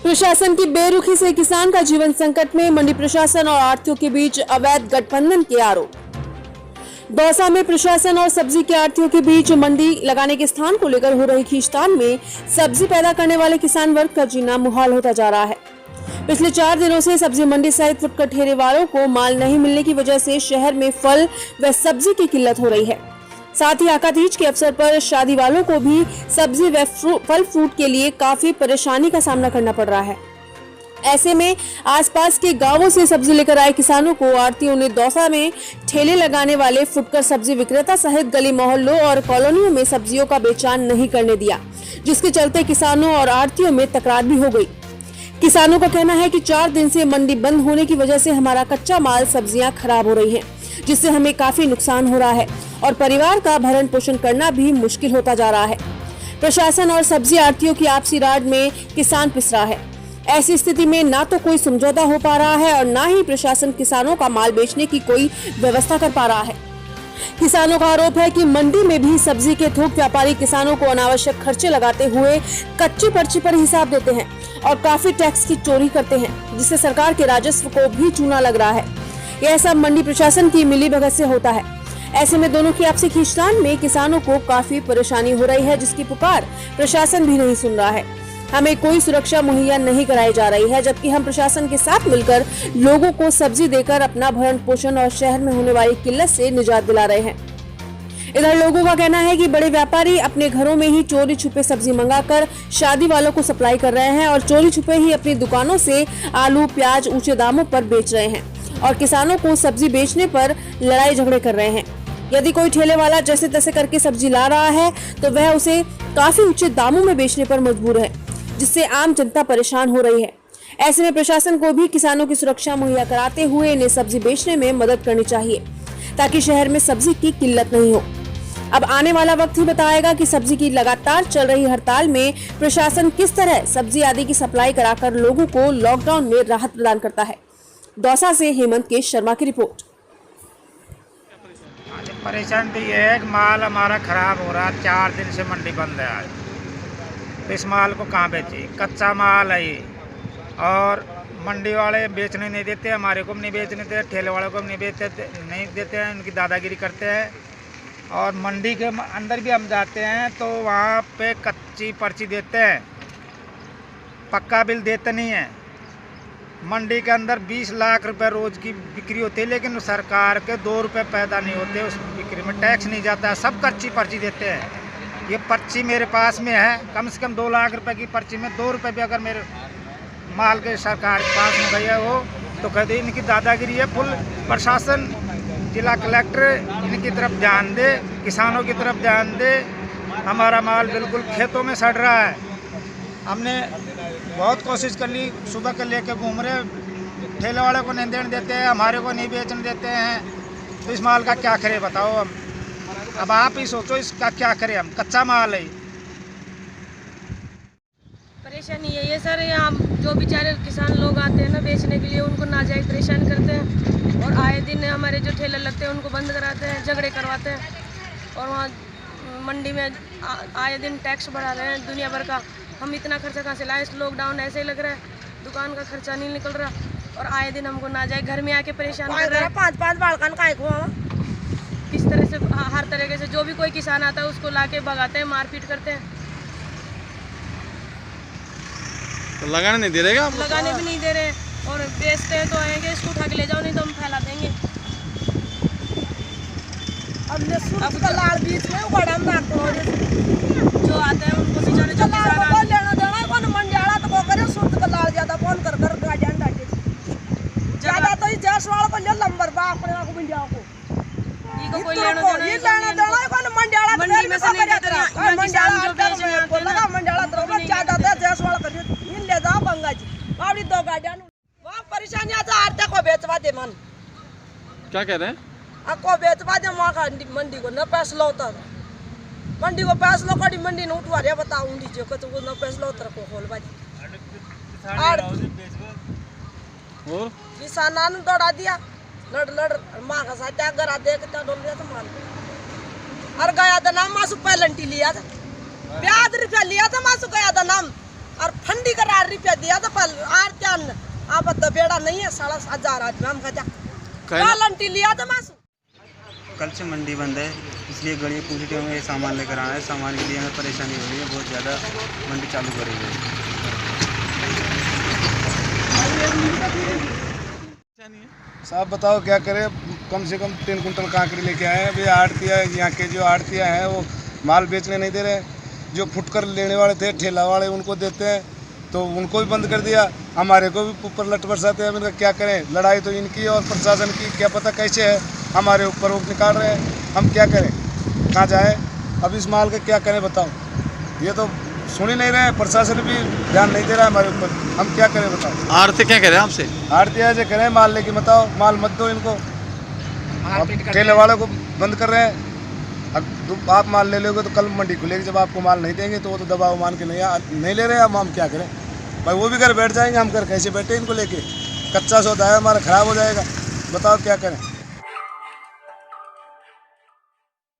प्रशासन की बेरुखी से किसान का जीवन संकट में, मंडी प्रशासन और आढ़तियों के बीच अवैध गठबंधन के आरोप। दौसा में प्रशासन और सब्जी के आढ़तियों के बीच मंडी लगाने के स्थान को लेकर हो रही खींचतान में सब्जी पैदा करने वाले किसान वर्ग का जीना मुहाल होता जा रहा है। पिछले 4 दिनों से सब्जी मंडी सहित फुटकर ठेले वालों को माल नहीं मिलने की वजह से शहर में फल व सब्जी की किल्लत हो रही है। साथ ही आकातीज के अवसर पर शादी वालों को भी सब्जी व फल फ्रूट के लिए काफी परेशानी का सामना करना पड़ रहा है। ऐसे में आसपास के गांवों से सब्जी लेकर आए किसानों को आढ़तियों ने दौसा में ठेले लगाने वाले फुटकर सब्जी विक्रेता सहित गली मोहल्लों और कॉलोनियों में सब्जियों का बेचान नहीं करने दिया, जिसके चलते किसानों और आढ़तियों में तकरार भी हो गई। किसानों का कहना है कि 4 दिन से मंडी बंद होने की वजह से हमारा कच्चा माल सब्जियां खराब हो रही हैं, जिससे हमें काफी नुकसान हो रहा है और परिवार का भरण पोषण करना भी मुश्किल होता जा रहा है। प्रशासन और सब्जी आढ़तियों की आपसी राड में किसान पिस रहा है। ऐसी स्थिति में ना तो कोई समझौता हो पा रहा है और ना ही प्रशासन किसानों का माल बेचने की कोई व्यवस्था कर पा रहा है। किसानों का आरोप है कि मंडी में भी सब्जी के थोक व्यापारी किसानों को अनावश्यक खर्चे लगाते हुए कच्ची पर्ची पर हिसाब देते हैं और काफी टैक्स की चोरी करते हैं, जिससे सरकार के राजस्व को भी चूना लग रहा है। यह सब मंडी प्रशासन की मिलीभगत से होता है। ऐसे में दोनों की आपसी खींचतान में किसानों को काफी परेशानी हो रही है, जिसकी पुकार प्रशासन भी नहीं सुन रहा है। हमें कोई सुरक्षा मुहैया नहीं कराई जा रही है, जबकि हम प्रशासन के साथ मिलकर लोगों को सब्जी देकर अपना भरण पोषण और शहर में होने वाली किल्लत से निजात दिला रहे हैं। इधर लोगों का कहना है कि बड़े व्यापारी अपने घरों में ही चोरी छुपे सब्जी मंगाकर शादी वालों को सप्लाई कर रहे हैं और चोरी छुपे ही अपनी दुकानों से आलू प्याज ऊंचे दामों पर बेच रहे हैं और किसानों को सब्जी बेचने पर लड़ाई झगड़े कर रहे हैं। यदि कोई ठेले वाला जैसे तैसे करके सब्जी ला रहा है तो वह उसे काफी ऊंचे दामों में बेचने पर मजबूर है, जिससे आम जनता परेशान हो रही है। ऐसे में प्रशासन को भी किसानों की सुरक्षा मुहैया कराते हुए इन्हें सब्जी बेचने में मदद करनी चाहिए, ताकि शहर में सब्जी की किल्लत नहीं हो। अब आने वाला वक्त ही बताएगा कि सब्जी की लगातार चल रही हड़ताल में प्रशासन किस तरह सब्जी आदि की सप्लाई कराकर लोगों को लॉकडाउन में राहत प्रदान करता है। दौसा से हेमंत के शर्मा की रिपोर्ट। परेशानी तो ये है कि माल हमारा खराब हो रहा है। 4 दिन से मंडी बंद है आज। तो इस माल को कहाँ बेचे? कच्चा माल है ये, और मंडी वाले बेचने नहीं देते, हमारे को भी नहीं बेचने देते, ठेले वाले को भी नहीं देते हैं। उनकी दादागिरी करते हैं। और मंडी के अंदर भी हम जाते हैं तो वहाँ पे कच्ची पर्ची देते हैं, पक्का बिल देते नहीं हैं। मंडी के अंदर 20 लाख रुपए रोज़ की बिक्री होती है, लेकिन सरकार के 2 रुपये पैदा नहीं होते, उस बिक्री में टैक्स नहीं जाता है, सब कच्ची पर्ची देते हैं। ये पर्ची मेरे पास में है, कम से कम 2 लाख रुपए की पर्ची में 2 रुपये भी अगर मेरे माल के सरकार के पास में गया हो तो कहते इनकी दादागिरी है फुल। प्रशासन, जिला कलेक्टर इनकी तरफ ध्यान दे, किसानों की तरफ ध्यान दे। हमारा माल बिल्कुल खेतों में सड़ रहा है। हमने बहुत कोशिश कर ली, सुबह के लेके घूम रहे, ठेले वाले को नहीं देने देते हैं, हमारे को नहीं बेचने देते हैं। तो इस माल का क्या करें बताओ हम? अब आप ही सोचो इसका क्या करें हम, कच्चा माल है। परेशानी यही है सर, यहाँ जो बेचारे किसान लोग आते हैं ना बेचने के लिए, उनको नाजायज परेशान करते हैं और आए दिन हमारे जो ठेले लगते हैं उनको बंद कराते हैं, झगड़े करवाते हैं। और वहाँ मंडी में आए दिन टैक्स बढ़ा रहे हैं दुनिया भर का। हम इतना खर्चा कहाँ से लाएं? इस लॉकडाउन ऐसे ही लग रहा है, दुकान का खर्चा नहीं निकल रहा और आए दिन हमको नाजायज घर में आके परेशान कर रहे हैं। 5-5 बालकन का किस तरह से हर तरीके से जो भी कोई किसान आता है उसको लाके भगाते हैं, मारपीट करते हैं। तो लगाने नहीं दे रहे आप? लगाने भी नहीं दे रहे और बेचते हैं तो आएंगे इसको उठा के ले जाओ, नहीं तो हम फैला देंगे। अब तो लाल बीच में बड़ा जो आते हैं उनको बेचारे जो किसान लेना देना कौन मंडियाला तो वो करे सुर्त का लाल ज्यादा फोन कर गाड़ियां डाटे ज्यादा तो जैस वाला को ले नंबर बा अपने को मंडिया को ये कोई लेना देना कौन मंडियाला मंडी में से नहीं देते हैं। मंडियाला जो बेचने आते हैं ना मंडियाला तो ज्यादा दे जैस वाला कर इन ले जाओ बंगा जी बावड़ी 2 गाड़ियां वहां परेशानी आता आरते को बेचवा दे मन। क्या कह रहे हैं? आपको बेचवा दे वहां मंडी को न फैसला होता मंडी को फैसला कड़ी मंडी ने उठवा रे बताओ ऊंडी को तो न फैसला होता को खोल बाजी और किसानान दौड़ा दिया लड़ माँ का साथ गरा दे कितना डोल दिया तो मान और गया था नाम मासू पहलंटी लिया था 50 रुपया लिया था मासू गया था नाम और फंडी का 8 रुपया दिया था पर आरत्या आप दबेड़ा नहीं है 7,500 आज मैम खजा कालंटी लिया था मासू। कल से मंडी बंद है, इसलिए गड़ी पूरी टीम में सामान लेकर आना है। सामान के लिए हमें परेशानी हो रही है, बहुत ज़्यादा मंडी चालू करी है। साहब बताओ क्या करें, कम से कम 3 कुंटल कांकड़ी लेके आए हैं। वे आड़तिया यहाँ के जो आड़तिया हैं वो माल बेचने नहीं दे रहे। जो फुटकर लेने वाले थे ठेला वाले उनको देते हैं तो उनको भी बंद कर दिया, हमारे को भी ऊपर लट बरसाते हैं। इनका क्या करें, लड़ाई तो इनकी और प्रशासन की क्या पता कैसे है, हमारे ऊपर रोक निकाल रहे हैं। हम क्या करें, कहाँ जाए, अब इस माल का क्या करें बताओ। ये तो सुन ही नहीं रहे हैं, प्रशासन भी ध्यान नहीं दे रहा है हमारे ऊपर, हम क्या करें बताओ। आड़ती क्या कह रहे हैं आपसे? आड़तिया ऐसे करें माल लेके बताओ, माल मत दो इनको। ठेले वालों को बंद कर रहे हैं। अब आप माल ले लोगे तो कल मंडी खुलेगी, जब आपको माल नहीं देंगे तो वो तो दबाव मान के नहीं ले रहे हैं। हम क्या करें भाई, वो भी घर बैठ जाएंगे, हम घर कैसे बैठे इनको लेके। कच्चा सौदा है हमारा, ख़राब हो जाएगा, बताओ क्या करें।